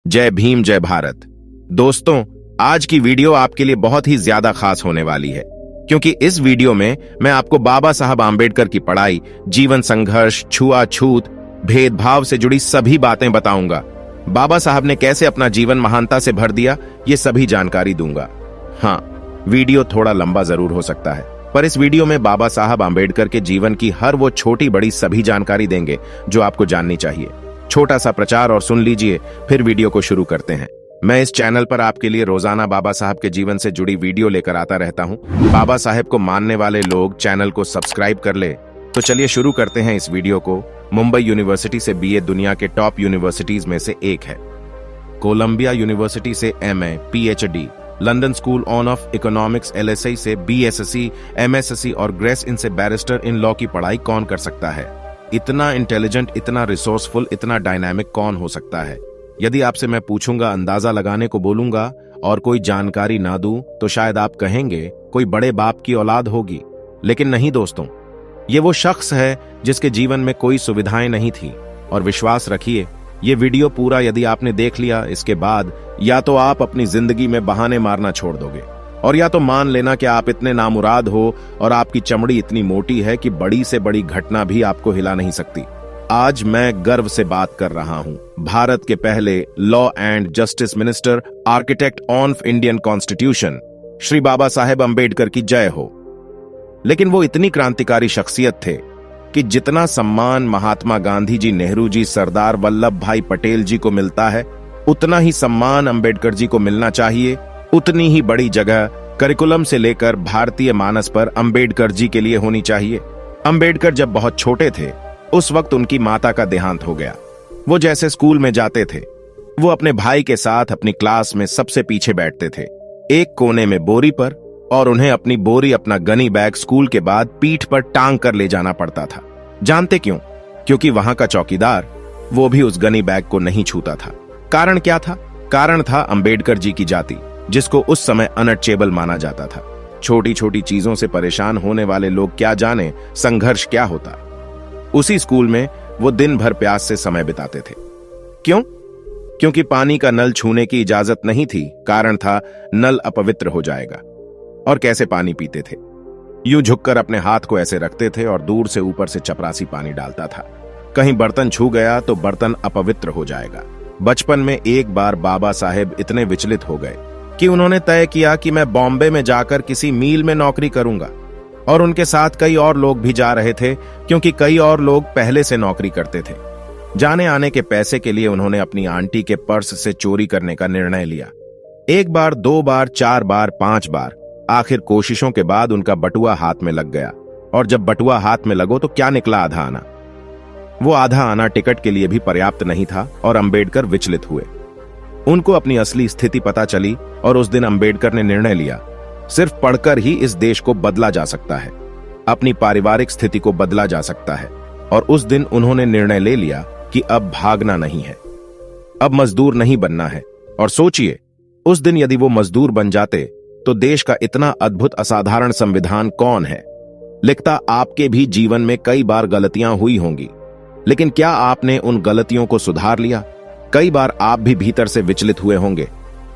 जय भीम जय भारत। दोस्तों, आज की वीडियो आपके लिए बहुत ही ज्यादा खास होने वाली है, क्योंकि इस वीडियो में मैं आपको बाबा साहब आम्बेडकर की पढ़ाई, जीवन संघर्ष, छुआछूत, भेदभाव से जुड़ी सभी बातें बताऊंगा। बाबा साहब ने कैसे अपना जीवन महानता से भर दिया, ये सभी जानकारी दूंगा। हाँ, वीडियो थोड़ा लंबा जरूर हो सकता है, पर इस वीडियो में बाबा साहब आम्बेडकर के जीवन की हर वो छोटी बड़ी सभी जानकारी देंगे जो आपको जाननी चाहिए। छोटा सा प्रचार और सुन लीजिए, फिर वीडियो को शुरू करते हैं। मैं इस चैनल पर आपके लिए रोजाना बाबा साहब के जीवन से जुड़ी वीडियो लेकर आता रहता हूं। बाबा साहब को मानने वाले लोग चैनल को सब्सक्राइब कर ले। तो चलिए शुरू करते हैं इस वीडियो को। मुंबई यूनिवर्सिटी से बीए दुनिया के टॉप यूनिवर्सिटीज में से एक है। कोलंबिया यूनिवर्सिटी से MA, PhD, London school of economics LSI से बीएससी, MSc और ग्रेस इन से बैरिस्टर इन लॉ की पढ़ाई कौन कर सकता है? इतना इंटेलिजेंट, इतना रिसोर्सफुल, इतना डायनामिक कौन हो सकता है? यदि आपसे मैं पूछूंगा, अंदाजा लगाने को बोलूंगा और कोई जानकारी ना दूं, तो शायद आप कहेंगे कोई बड़े बाप की औलाद होगी। लेकिन नहीं दोस्तों, ये वो शख्स है जिसके जीवन में कोई सुविधाएं नहीं थी। और विश्वास रखिए, ये वीडियो पूरा यदि आपने देख लिया, इसके बाद या तो आप अपनी जिंदगी में बहाने मारना छोड़ दोगे, और या तो मान लेना कि आप इतने नामुराद हो और आपकी चमड़ी इतनी मोटी है कि बड़ी से बड़ी घटना भी आपको हिला नहीं सकती। आज मैं गर्व से बात कर रहा हूं भारत के पहले law and justice minister, architect of Indian constitution, Shri Baba Saheb Ambedkar की जय हो। लेकिन वो इतनी क्रांतिकारी शख्सियत थे कि जितना सम्मान महात्मा गांधी जी, नेहरू जी, सरदार वल्लभ भाई पटेल जी को मिलता है, उतना ही सम्मान अम्बेडकर जी को मिलना चाहिए। उतनी ही बड़ी जगह करिकुलम से लेकर भारतीय मानस पर अम्बेडकर जी के लिए होनी चाहिए। अम्बेडकर जब बहुत छोटे थे, उस वक्त उनकी माता का देहांत हो गया। वो जैसे स्कूल में जाते थे, वो अपने भाई के साथ अपनी क्लास में सबसे पीछे बैठते थे, एक कोने में बोरी पर, और उन्हें अपनी बोरी, अपना गनी बैग स्कूल के बाद पीठ पर टांग कर ले जाना पड़ता था। जानते क्यों? क्योंकि वहां का चौकीदार वो भी उस गनी बैग को नहीं छूता था। कारण क्या था? कारण था अम्बेडकर जी की जाति, जिसको उस समय अनटचेबल माना जाता था। छोटी छोटी चीजों से परेशान होने वाले लोग क्या जाने संघर्ष क्या होता। उसी स्कूल में वो दिन भर प्यास से समय बिताते थे। क्यों? क्योंकि पानी का नल छूने की इजाजत नहीं थी। कारण था नल अपवित्र हो जाएगा। और कैसे पानी पीते थे? यूं झुककर अपने हाथ को ऐसे रखते थे और दूर से ऊपर से चपरासी पानी डालता था। कहीं बर्तन छू गया तो बर्तन अपवित्र हो जाएगा। बचपन में एक बार बाबा साहेब इतने विचलित हो गए कि उन्होंने तय किया कि मैं बॉम्बे में जाकर किसी मील में नौकरी करूंगा। और उनके साथ कई और लोग भी जा रहे थे, क्योंकि कई और लोग पहले से नौकरी करते थे। जाने आने के पैसे के लिए उन्होंने अपनी आंटी के पर्स से चोरी करने का निर्णय लिया। एक बार, दो बार, चार बार, 5 बार, आखिर कोशिशों के बाद उनका बटुआ हाथ में लग गया। और जब बटुआ हाथ में लगो तो क्या निकला? आधा आना। वो आधा आना टिकट के लिए भी पर्याप्त नहीं था और अम्बेडकर विचलित हुए। उनको अपनी असली स्थिति पता चली और उस दिन अम्बेडकर ने निर्णय लिया, सिर्फ पढ़कर ही इस देश को बदला जा सकता है, अपनी पारिवारिक स्थिति को बदला जा सकता है। और उस दिन उन्होंने निर्णय ले लिया कि अब भागना नहीं है, अब मजदूर नहीं बनना है। और सोचिए, उस दिन यदि वो मजदूर बन जाते तो देश का इतना अद्भुत असाधारण संविधान कौन है लिखता? आपके भी जीवन में कई बार गलतियां हुई होंगी, लेकिन क्या आपने उन गलतियों को सुधार लिया? कई बार आप भी भीतर से विचलित हुए होंगे,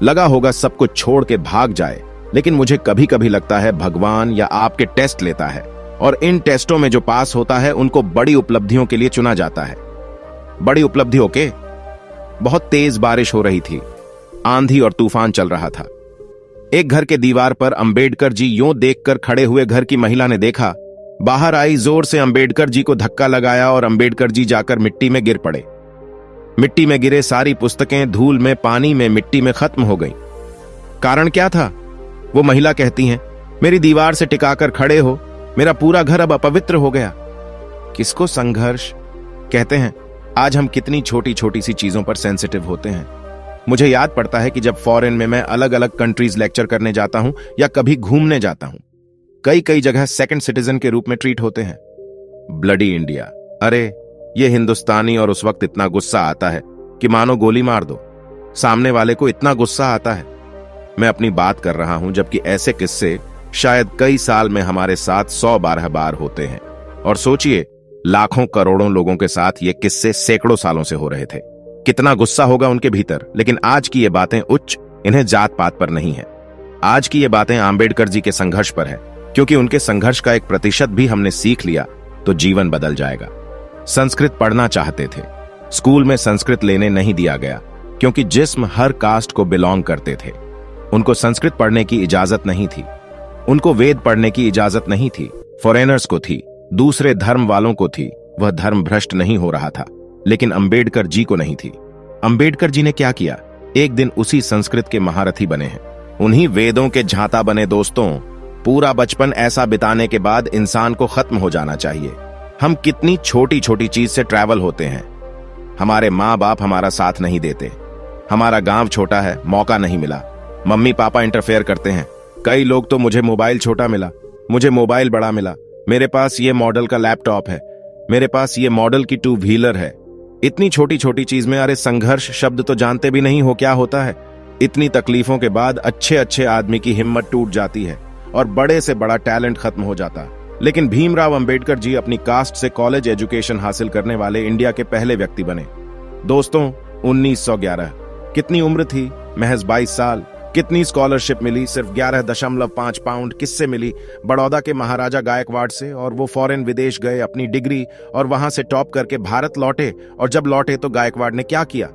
लगा होगा सब कुछ छोड़ के भाग जाए। लेकिन मुझे कभी कभी लगता है भगवान या आपके टेस्ट लेता है, और इन टेस्टों में जो पास होता है उनको बड़ी उपलब्धियों के लिए चुना जाता है। बड़ी उपलब्धियों के? बहुत तेज बारिश हो रही थी, आंधी और तूफान चल रहा था। एक घर के दीवार पर अम्बेडकर जी यूं देखकर खड़े हुए घर की महिला ने देखा, बाहर आई, जोर से अम्बेडकर जी को धक्का लगाया और अम्बेडकर जी जाकर मिट्टी में गिर पड़े। मिट्टी में गिरे सारी पुस्तकें धूल में, पानी में, मिट्टी में खत्म हो गईं। कारण क्या था? वो महिला कहती हैं, मेरी दीवार से टिकाकर खड़े हो, मेरा पूरा घर अब अपवित्र हो गया। किसको संघर्ष कहते हैं? आज हम कितनी छोटी छोटी सी चीजों पर सेंसिटिव होते हैं। मुझे याद पड़ता है कि जब फॉरेन में मैं अलग अलग कंट्रीज लेक्चर करने जाता हूं या कभी घूमने जाता हूं, कई कई जगह सेकंड सिटीजन के रूप में ट्रीट होते हैं। ब्लडी इंडिया, अरे ये हिंदुस्तानी। और उस वक्त इतना गुस्सा आता है कि मानो गोली मार दो। सामने वाले को इतना गुस्सा आता है। मैं अपनी बात कर रहा हूं, जबकि ऐसे किस्से शायद कई साल में हमारे साथ 100-12 बार होते हैं। और सोचिए, लाखों करोड़ों लोगों के साथ ये किस्से सैकड़ों सालों से हो रहे थे। कितना गुस्सा होगा उनके भीतर। लेकिन आज की ये बातें उच्च, इन्हें जात पात पर नहीं है। आज की ये बातें आंबेडकर जी के संघर्ष पर है, क्योंकि उनके संघर्ष का 1% भी हमने सीख लिया तो जीवन बदल जाएगा। संस्कृत पढ़ना चाहते थे, स्कूल में संस्कृत लेने नहीं दिया गया, क्योंकि जिस्म हर कास्ट को बिलोंग करते थे। उनको संस्कृत पढ़ने की इजाजत नहीं थी, उनको वेद पढ़ने की इजाजत नहीं थी। फॉरेनर्स को थी, दूसरे धर्म वालों को थी, वह धर्म भ्रष्ट नहीं हो रहा था, लेकिन अंबेडकर जी को नहीं थी। अंबेडकर जी ने क्या किया? एक दिन उसी संस्कृत के महारथी बने हैं, उन्हीं वेदों के झांता बने। दोस्तों, पूरा बचपन ऐसा बिताने के बाद इंसान को खत्म हो जाना चाहिए। हम कितनी छोटी छोटी चीज से ट्रैवल होते हैं। हमारे माँ बाप हमारा साथ नहीं देते, हमारा गांव छोटा है, मौका नहीं मिला, मम्मी पापा इंटरफेयर करते हैं। कई लोग तो मुझे मोबाइल छोटा मिला, मुझे मोबाइल बड़ा मिला, मेरे पास ये मॉडल का लैपटॉप है, मेरे पास ये मॉडल की 2 व्हीलर है। इतनी छोटी छोटी चीज में अरे संघर्ष शब्द तो जानते भी नहीं हो क्या होता है। इतनी तकलीफों के बाद अच्छे अच्छे आदमी की हिम्मत टूट जाती है और बड़े से बड़ा टैलेंट खत्म हो जाता है। लेकिन भीमराव अंबेडकर जी अपनी कास्ट से कॉलेज एजुकेशन हासिल करने वाले इंडिया के पहले व्यक्ति बने। दोस्तों, 1911 कितनी उम्र थी? महज 22 साल। कितनी स्कॉलरशिप मिली? सिर्फ 11.5 पाउंड। किससे मिली? बड़ौदा के महाराजा गायकवाड़ से। और वो फॉरेन विदेश गए अपनी डिग्री और वहां से टॉप करके भारत लौटे। और जब लौटे तो गायकवाड़ ने क्या किया?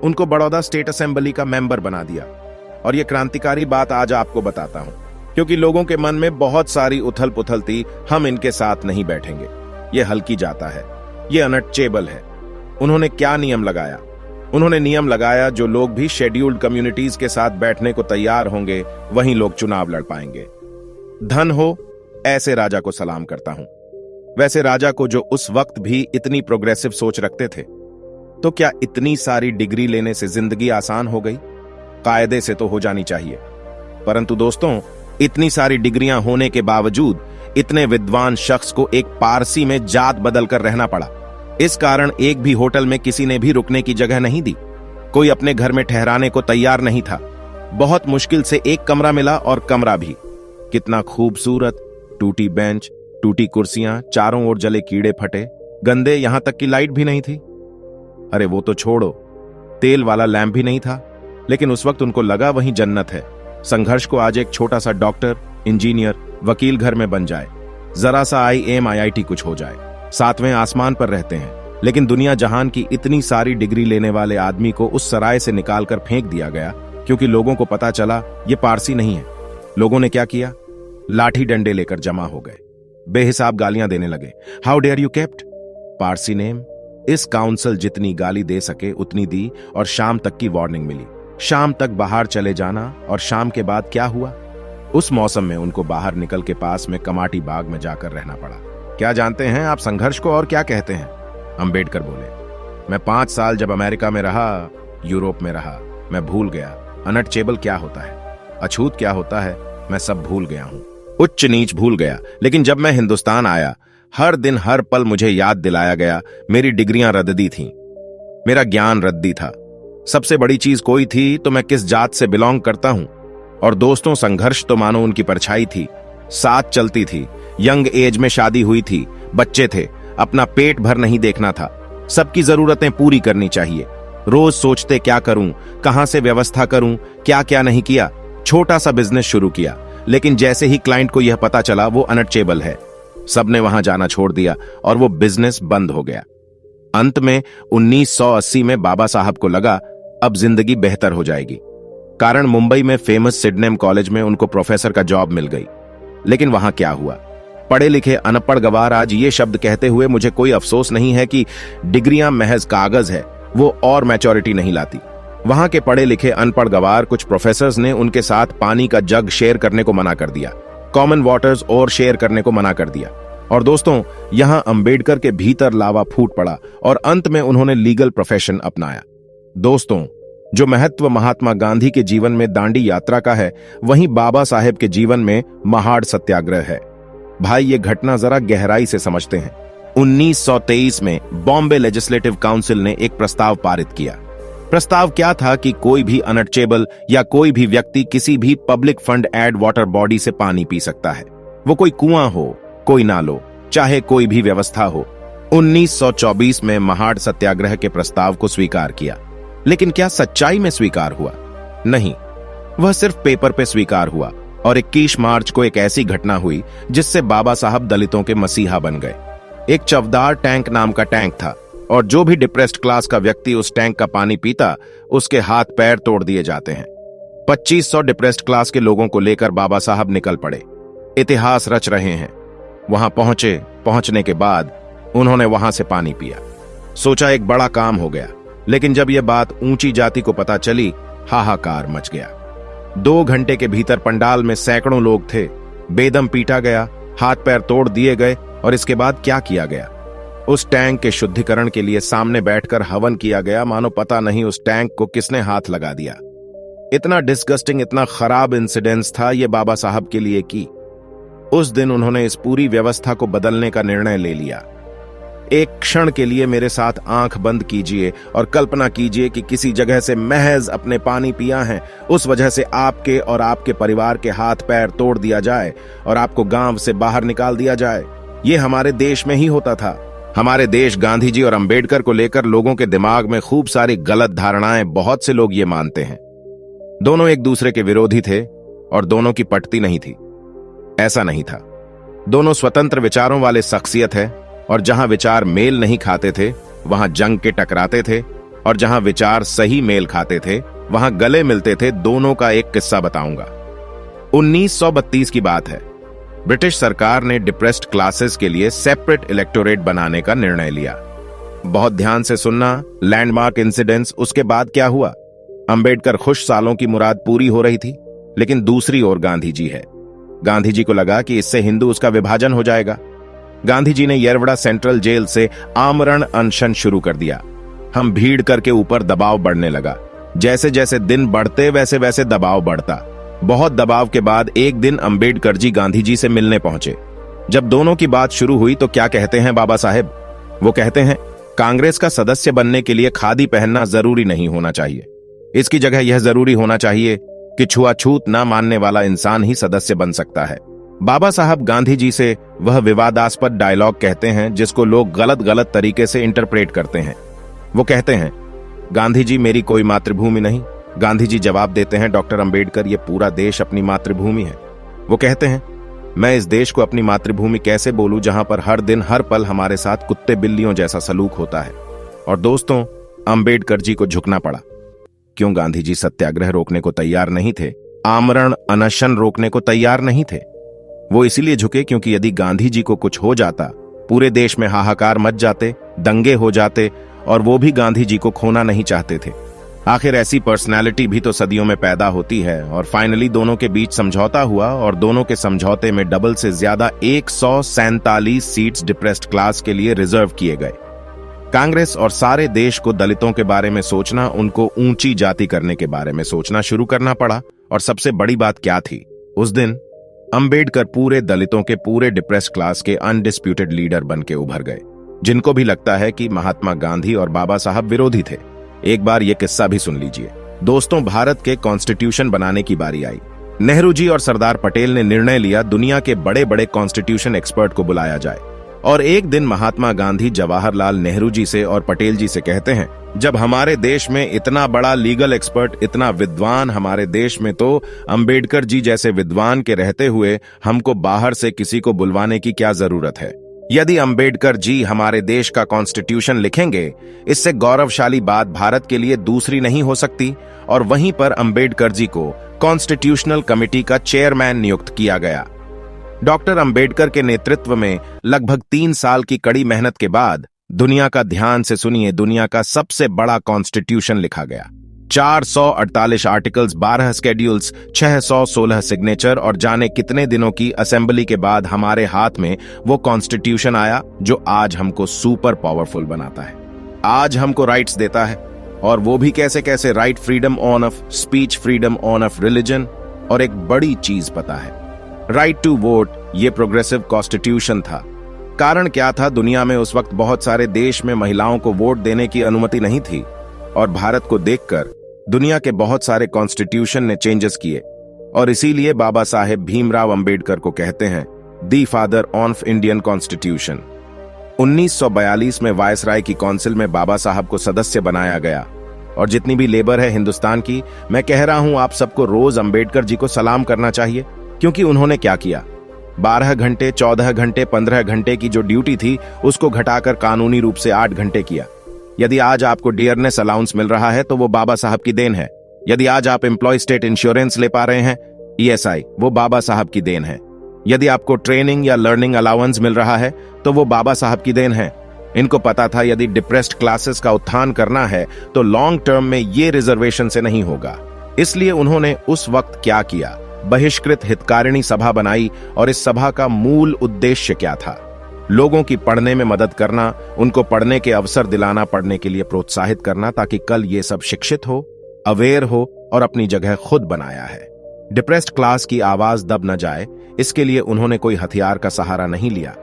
उनको बड़ौदा स्टेट असेंबली का मेंबर बना दिया। और ये क्रांतिकारी बात आज आपको बताता हूं, क्योंकि लोगों के मन में बहुत सारी उथल पुथल थी। हम इनके साथ नहीं बैठेंगे, ये हल्की जाता है, ये अनटचेबल है। उन्होंने क्या नियम लगाया? उन्होंने नियम लगाया, जो लोग भी शेड्यूल्ड कम्युनिटीज के साथ बैठने को तैयार होंगे वहीं लोग चुनाव लड़ पाएंगे। धन हो, ऐसे राजा को सलाम करता हूं। वैसे राजा को जो उस वक्त भी इतनी प्रोग्रेसिव सोच रखते थे। तो क्या इतनी सारी डिग्री लेने से जिंदगी आसान हो गई? कायदे से तो हो जानी चाहिए, परंतु दोस्तों, इतनी सारी डिग्रियां होने के बावजूद इतने विद्वान शख्स को एक पारसी में जात बदल कर रहना पड़ा। इस कारण एक भी होटल में किसी ने भी रुकने की जगह नहीं दी, कोई अपने घर में ठहराने को तैयार नहीं था। बहुत मुश्किल से एक कमरा मिला, और कमरा भी कितना खूबसूरत। टूटी बेंच, टूटी कुर्सियां, चारों ओर जले कीड़े फटे, गंदे, यहां तक कि लाइट भी नहीं थी। अरे वो तो छोड़ो, तेल वाला लैंप भी नहीं था। लेकिन उस वक्त उनको लगा वहीं जन्नत है। संघर्ष को आज एक छोटा सा डॉक्टर, इंजीनियर, वकील घर में बन जाए, जरा सा IIM IIT कुछ हो जाए, 7वें आसमान पर रहते हैं। लेकिन दुनिया जहान की इतनी सारी डिग्री लेने वाले आदमी को उस सराय से निकालकर फेंक दिया गया, क्योंकि लोगों को पता चला ये पारसी नहीं है। लोगों ने क्या किया? लाठी डंडे लेकर जमा हो गए, बेहिसाब गालियां देने लगे। How dare you kept Parsi name. इस काउंसिल जितनी गाली दे सके उतनी दी, और शाम तक की वार्निंग मिली। शाम तक बाहर चले जाना। और शाम के बाद क्या हुआ? उस मौसम में उनको बाहर निकल के पास में कमाटी बाग में जाकर रहना पड़ा। क्या जानते हैं आप संघर्ष को और क्या कहते हैं? अंबेडकर बोले, मैं 5 साल जब अमेरिका में रहा, यूरोप में रहा, मैं भूल गया अनटचेबल क्या होता है, अछूत क्या होता है, मैं सब भूल गया हूं, उच्च नीच भूल गया। लेकिन जब मैं हिंदुस्तान आया, हर दिन हर पल मुझे याद दिलाया गया, मेरी डिग्रियां रद्दी थीं, मेरा ज्ञान रद्दी था। सबसे बड़ी चीज कोई थी तो मैं किस जात से बिलोंग करता हूं। और दोस्तों, संघर्ष तो मानो उनकी परछाई थी, साथ चलती थी। यंग एज में शादी हुई थी, बच्चे थे, अपना पेट भर नहीं देखना था, सबकी जरूरतें पूरी करनी चाहिए। रोज सोचते क्या करूं, कहां से व्यवस्था करूं, क्या क्या नहीं किया। छोटा सा बिजनेस शुरू किया, लेकिन जैसे ही क्लाइंट को यह पता चला वो अनटचेबल है, सबने वहां जाना छोड़ दिया और वो बिजनेस बंद हो गया। अंत में 1980 में बाबा साहब को लगा अब जिंदगी बेहतर हो जाएगी, कारण मुंबई में फेमस सिडनेम कॉलेज में उनको प्रोफेसर का जॉब मिल गई। लेकिन वहां क्या हुआ? पढ़े लिखे अनपढ़ गवार आज ये शब्द कहते हुए मुझे कोई अफसोस नहीं है कि डिग्रियां महज कागज है, वो और मैच्योरिटी नहीं लाती। वहां के पढ़े लिखे अनपढ़ गवार कुछ प्रोफेसर्स ने उनके साथ पानी का जग शेयर करने को मना कर दिया, कॉमन वाटर्स और शेयर करने को मना कर दिया। और दोस्तों, यहां अंबेडकर के भीतर लावा फूट पड़ा और अंत में उन्होंने लीगल प्रोफेशन अपनाया। दोस्तों, जो महत्व महात्मा गांधी के जीवन में दांडी यात्रा का है, वहीं बाबा साहेब के जीवन में महाड़ सत्याग्रह है। भाई, ये घटना जरा गहराई से समझते हैं। 1923 में बॉम्बे लेजिस्लेटिव काउंसिल ने एक प्रस्ताव पारित किया। प्रस्ताव क्या था कि कोई भी अनटचेबल या कोई भी व्यक्ति किसी भी public funded water body से पानी पी सकता है, वो कोई कुआं हो, कोई नालो, चाहे कोई भी व्यवस्था हो। 1924 में महाड़ सत्याग्रह के प्रस्ताव को स्वीकार किया। लेकिन क्या सच्चाई में स्वीकार हुआ? नहीं, वह सिर्फ पेपर पे स्वीकार हुआ। और 21 मार्च को एक ऐसी घटना हुई जिससे बाबा साहब दलितों के मसीहा बन गए। एक चवदार टैंक नाम का टैंक था, और जो भी डिप्रेस्ड क्लास का व्यक्ति उस टैंक का पानी पीता, उसके हाथ पैर तोड़ दिए जाते हैं। 2500 डिप्रेस्ड क्लास के लोगों को लेकर बाबा साहब निकल पड़े, इतिहास रच रहे हैं। वहां पहुंचने के बाद उन्होंने वहां से पानी पिया। सोचा एक बड़ा काम हो गया, लेकिन जब यह बात ऊंची जाति को पता चली, हाहाकार मच गया। 2 घंटे के भीतर पंडाल में सैकड़ों लोग थे। बेदम पीटा गया, हाथ पैर तोड़ दिए गए, और इसके बाद क्या किया गया? उस टैंक के शुद्धिकरण के लिए सामने बैठकर हवन किया गया, मानो पता नहीं उस टैंक को किसने हाथ लगा दिया। इतना डिस्गस्टिंग, इतना खराब इंसिडेंस था ये बाबा साहब के लिए कि उस दिन उन्होंने इस पूरी व्यवस्था को बदलने का निर्णय ले लिया। एक क्षण के लिए मेरे साथ आंख बंद कीजिए और कल्पना कीजिए कि किसी जगह से महज अपने पानी पिया है, उस वजह से आपके और आपके परिवार के हाथ पैर तोड़ दिया जाए और आपको गांव से बाहर निकाल दिया जाए। ये हमारे देश में ही होता था। हमारे देश गांधी जी और अंबेडकर को लेकर लोगों के दिमाग में खूब सारी गलत धारणाएं, बहुत से लोग ये मानते हैं। दोनों एक दूसरे के विरोधी थे और दोनों की पटती नहीं थी। ऐसा नहीं था। दोनों स्वतंत्र विचारों वाले शख्सियत है, और जहां विचार मेल नहीं खाते थे वहां जंग के टकराते थे, और जहां विचार सही मेल खाते थे वहां गले मिलते थे। दोनों का एक किस्सा बताऊंगा। 1932 की बात है। ब्रिटिश सरकार ने डिप्रेस्ड क्लासेस के लिए सेपरेट इलेक्टोरेट बनाने का निर्णय लिया। बहुत ध्यान से सुनना, लैंडमार्क इंसिडेंट्स। उसके बाद क्या हुआ? अंबेडकर खुश, सालों की मुराद पूरी हो रही थी, लेकिन दूसरी ओर गांधी जी है। गांधी जी को लगा कि इससे हिंदू उसका विभाजन हो जाएगा। गांधी जी ने येरवड़ा सेंट्रल जेल से आमरण अनशन शुरू कर दिया। हम भीड़ करके ऊपर दबाव बढ़ने लगा। जैसे जैसे दिन बढ़ते वैसे वैसे दबाव बढ़ता। बहुत दबाव के बाद एक दिन अंबेडकर जी गांधी जी से मिलने पहुंचे। जब दोनों की बात शुरू हुई तो क्या कहते हैं बाबा साहेब? वो कहते हैं, कांग्रेस का सदस्य बनने के लिए खादी पहनना जरूरी नहीं होना चाहिए। इसकी जगह यह जरूरी होना चाहिए कि छुआछूत ना मानने वाला इंसान ही सदस्य बन सकता है। बाबा साहब गांधी जी से वह विवादास्पद डायलॉग कहते हैं जिसको लोग गलत गलत तरीके से इंटरप्रेट करते हैं। वो कहते हैं, गांधी जी मेरी कोई मातृभूमि नहीं। गांधी जी जवाब देते हैं, डॉक्टर अंबेडकर, ये पूरा देश अपनी मातृभूमि है। वो कहते हैं, मैं इस देश को अपनी मातृभूमि कैसे बोलूं जहां पर हर दिन हर पल हमारे साथ कुत्ते बिल्लियों जैसा सलूक होता है। और दोस्तों, अंबेडकर जी को झुकना पड़ा। क्यों? गांधी जी सत्याग्रह रोकने को तैयार नहीं थे, आमरण अनशन रोकने को तैयार नहीं थे। वो इसीलिए झुके क्योंकि यदि गांधी जी को कुछ हो जाता, पूरे देश में हाहाकार मच जाते, दंगे हो जाते, और वो भी गांधी जी को खोना नहीं चाहते थे। आखिर ऐसी पर्सनालिटी भी तो सदियों में पैदा होती है। और फाइनली दोनों के बीच समझौता हुआ, और दोनों के समझौते में डबल से ज्यादा 147 सीट्स डिप्रेस्ड क्लास के लिए रिजर्व किए गए। कांग्रेस और सारे देश को दलितों के बारे में सोचना, उनको ऊंची जाति करने के बारे में सोचना शुरू करना पड़ा। और सबसे बड़ी बात क्या थी? उस दिन अंबेडकर पूरे दलितों के, पूरे डिप्रेस्ड क्लास के अनडिस्प्यूटेड लीडर बन के उभर गए। जिनको भी लगता है कि महात्मा गांधी और बाबा साहब विरोधी थे, एक बार ये किस्सा भी सुन लीजिए। दोस्तों, भारत के कॉन्स्टिट्यूशन बनाने की बारी आई। नेहरू जी और सरदार पटेल ने निर्णय लिया दुनिया के बड़े बड़े कॉन्स्टिट्यूशन एक्सपर्ट को बुलाया जाए। और एक दिन महात्मा गांधी जवाहरलाल नेहरू जी से और पटेल जी से कहते हैं, जब हमारे देश में इतना बड़ा लीगल एक्सपर्ट, इतना विद्वान हमारे देश में, तो अंबेडकर जी जैसे विद्वान के रहते हुए हमको बाहर से किसी को बुलवाने की क्या जरूरत है? यदि अंबेडकर जी हमारे देश का कॉन्स्टिट्यूशन लिखेंगे, इससे गौरवशाली बात भारत के लिए दूसरी नहीं हो सकती। और वहीं पर अंबेडकर जी को कॉन्स्टिट्यूशनल कमेटी का चेयरमैन नियुक्त किया गया। डॉक्टर अंबेडकर के नेतृत्व में लगभग 3 साल की कड़ी मेहनत के बाद दुनिया का, ध्यान से सुनिए, दुनिया का सबसे बड़ा कॉन्स्टिट्यूशन लिखा गया। 448 आर्टिकल्स, 12 स्केड्यूल्स, 616 सिग्नेचर, और जाने कितने दिनों की असेंबली के बाद हमारे हाथ में वो कॉन्स्टिट्यूशन आया जो आज हमको सुपर पावरफुल बनाता है, आज हमको राइट्स देता है। और वो भी कैसे कैसे? Right, freedom on off speech, freedom on off religion, और एक बड़ी चीज पता है, राइट टू वोट। ये प्रोग्रेसिव कॉन्स्टिट्यूशन था। कारण क्या था? दुनिया में उस वक्त बहुत सारे देश में महिलाओं को वोट देने की अनुमति नहीं थी, और भारत को देखकर दुनिया के बहुत सारे कॉन्स्टिट्यूशन ने चेंजेस किए। और इसीलिए बाबा साहेब भीमराव अंबेडकर को कहते हैं the father of Indian constitution. 1942 में वायसराय की काउंसिल में बाबा साहब को सदस्य बनाया गया, और जितनी भी लेबर है हिंदुस्तान की, मैं कह रहा हूं आप सबको रोज अंबेडकर जी को सलाम करना चाहिए, क्योंकि उन्होंने क्या किया। 12 घंटे, 14 घंटे, 15 घंटे की जो ड्यूटी थी उसको घटाकर कानूनी रूप से 8 घंटे किया। यदि आज आपको डियरनेस अलाउंस मिल रहा है तो वो बाबा साहब की देन है। यदि आज आप एम्प्लॉय स्टेट इंश्योरेंस ले पा रहे हैं, ESI, वो बाबा साहब की देन है। यदि आपको ट्रेनिंग या लर्निंग अलाउंस मिल रहा है तो वो बाबा साहब की देन है। इनको पता था यदि डिप्रेस्ड क्लासेस का उत्थान करना है तो लॉन्ग टर्म में ये रिजर्वेशन से नहीं होगा। इसलिए उन्होंने उस वक्त क्या किया, बहिष्कृत हितकारिणी सभा बनाई। और इस सभा का मूल उद्देश्य क्या था? लोगों की पढ़ने में मदद करना, उनको पढ़ने के अवसर दिलाना, पढ़ने के लिए प्रोत्साहित करना, ताकि कल ये सब शिक्षित हो, अवेयर हो और अपनी जगह खुद बनाया है। डिप्रेस्ड क्लास की आवाज दब न जाए, इसके लिए उन्होंने कोई हथियार का सहारा नहीं लिया।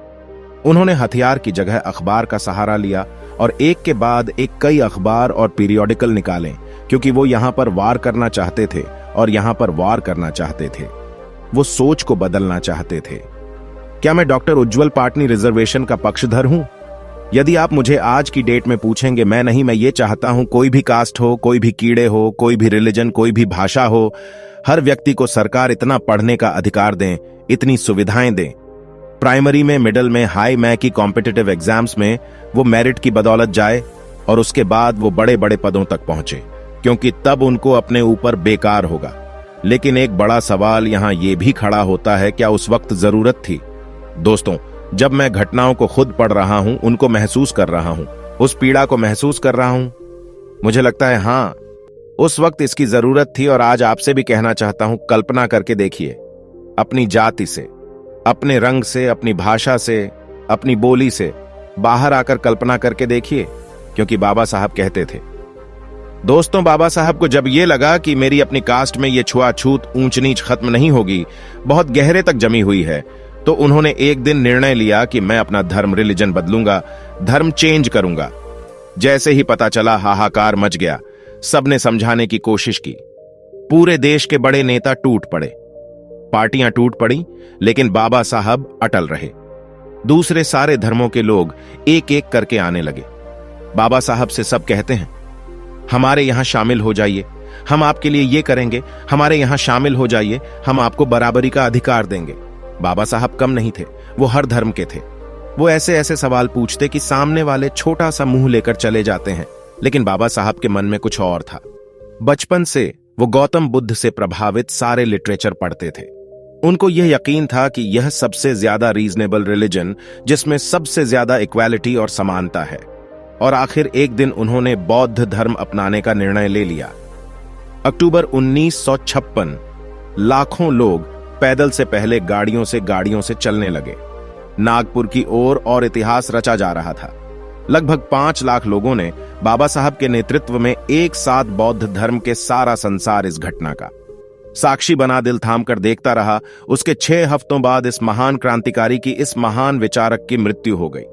उन्होंने हथियार की जगह अखबार का सहारा लिया और एक के बाद एक कई अखबार और पीरियोडिकल निकाले, क्योंकि वो यहां पर वार करना चाहते थे और यहां पर वार करना चाहते थे। वो सोच को बदलना चाहते थे। क्या मैं डॉक्टर उज्जवल पाटनी रिजर्वेशन का पक्षधर हूं? यदि आप मुझे आज की डेट में पूछेंगे, मैं नहीं, मैं ये चाहता हूं कोई भी कास्ट हो, कोई भी कीड़े हो, कोई भी रिलीजन, कोई भी भाषा हो, हर व्यक्ति को सरकार इतना पढ़ने का अधिकार दें, इतनी सुविधाएं दें। प्राइमरी में, मिडिल में, हाई में की कॉम्पिटिटिव एग्जाम्स में वो मेरिट की बदौलत जाए और उसके बाद वो बड़े बड़े पदों तक पहुंचे, क्योंकि तब उनको अपने ऊपर बेकार होगा। लेकिन एक बड़ा सवाल यहां यह भी खड़ा होता है, क्या उस वक्त जरूरत थी? दोस्तों, जब मैं घटनाओं को खुद पढ़ रहा हूं, उनको महसूस कर रहा हूं, उस पीड़ा को महसूस कर रहा हूं, मुझे लगता है हां, उस वक्त इसकी जरूरत थी। और आज आपसे भी कहना चाहता हूं, कल्पना करके देखिए, अपनी जाति से, अपने रंग से, अपनी भाषा से, अपनी बोली से बाहर आकर कल्पना करके देखिए, क्योंकि बाबा साहब कहते थे। दोस्तों, बाबा साहब को जब यह लगा कि मेरी अपनी कास्ट में यह छुआछूत, ऊंच नीच खत्म नहीं होगी, बहुत गहरे तक जमी हुई है, तो उन्होंने एक दिन निर्णय लिया कि मैं अपना धर्म, रिलीजन बदलूंगा, धर्म चेंज करूंगा। जैसे ही पता चला, हाहाकार मच गया। सबने समझाने की कोशिश की। पूरे देश के बड़े नेता टूट पड़े, पार्टियां टूट पड़ी, लेकिन बाबा साहब अटल रहे। दूसरे सारे धर्मों के लोग एक एक करके आने लगे। बाबा साहब से सब कहते हैं, हमारे यहां शामिल हो जाइए, हम आपके लिए ये करेंगे, हमारे यहां शामिल हो जाइए, हम आपको बराबरी का अधिकार देंगे। बाबा साहब कम नहीं थे, वो हर धर्म के थे। वो ऐसे ऐसे सवाल पूछते कि सामने वाले छोटा सा मुंह लेकर चले जाते हैं। लेकिन बाबा साहब के मन में कुछ और था। बचपन से वो गौतम बुद्ध से प्रभावित सारे लिटरेचर पढ़ते थे। उनको यह यकीन था कि यह सबसे ज्यादा रीजनेबल रिलीजन, जिसमें सबसे ज्यादा इक्वालिटी और समानता है। और आखिर एक दिन उन्होंने बौद्ध धर्म अपनाने का निर्णय ले लिया। अक्टूबर 1956 लाखों लोग पैदल से पहले गाड़ियों से चलने लगे। नागपुर की ओर और इतिहास रचा जा रहा था। लगभग 5 लाख लोगों ने बाबा साहब के नेतृत्व में एक साथ बौद्ध धर्म के सारा संसार इस घटना का साक्षी बना दिल थाम कर देखता रहा। उसके 6 हफ्तों बाद इस महान क्रांतिकारी की, इस महान विचारक की मृत्यु हो गई,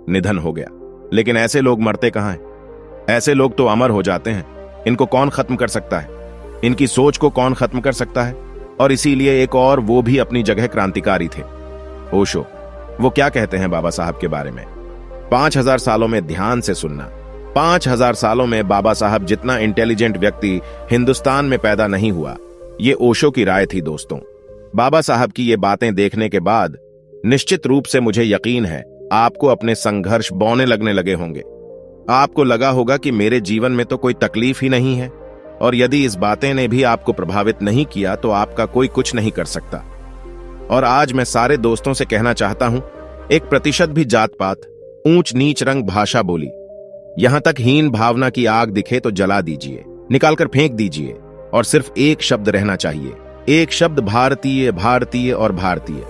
निधन हो गया। लेकिन ऐसे लोग मरते कहां हैं? ऐसे लोग तो अमर हो जाते हैं। इनको कौन खत्म कर सकता है? इनकी सोच को कौन खत्म कर सकता है? और इसीलिए एक और, वो भी अपनी जगह क्रांतिकारी थे, ओशो। वो क्या कहते हैं बाबा साहब के बारे में? 5000 सालों में ध्यान से सुनना, 5000 सालों में बाबा साहब जितना इंटेलिजेंट व्यक्ति हिंदुस्तान में पैदा नहीं हुआ। ये ओशो की राय थी। दोस्तों, बाबा साहब की ये बातें देखने के बाद निश्चित रूप से मुझे यकीन है आपको अपने संघर्ष बौने लगने लगे होंगे। आपको लगा होगा कि मेरे जीवन में तो कोई तकलीफ ही नहीं है, और यदि इस बातें ने भी आपको प्रभावित नहीं किया तो आपका कोई कुछ नहीं कर सकता। और आज मैं सारे दोस्तों से कहना चाहता हूं, 1% भी जात पात, ऊंच नीच, रंग, भाषा, बोली, यहां तक हीन भावना की आग दिखे तो जला दीजिए, निकालकर फेंक दीजिए, और सिर्फ एक शब्द रहना चाहिए, एक शब्द, भारतीय, भारतीय और भारतीय।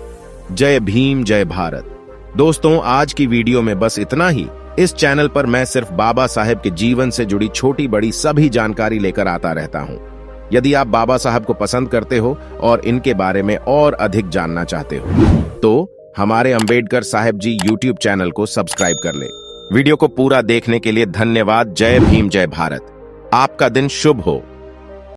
जय भीम, जय भारत। दोस्तों, आज की वीडियो में बस इतना ही। इस चैनल पर मैं सिर्फ बाबा साहब के जीवन से जुड़ी छोटी बड़ी सभी जानकारी लेकर आता रहता हूं। यदि आप बाबा साहब को पसंद करते हो और इनके बारे में और अधिक जानना चाहते हो तो हमारे अंबेडकर साहब जी यूट्यूब चैनल को सब्सक्राइब कर ले। वीडियो को पूरा देखने के लिए धन्यवाद। जय भीम, जय भारत। आपका दिन शुभ हो।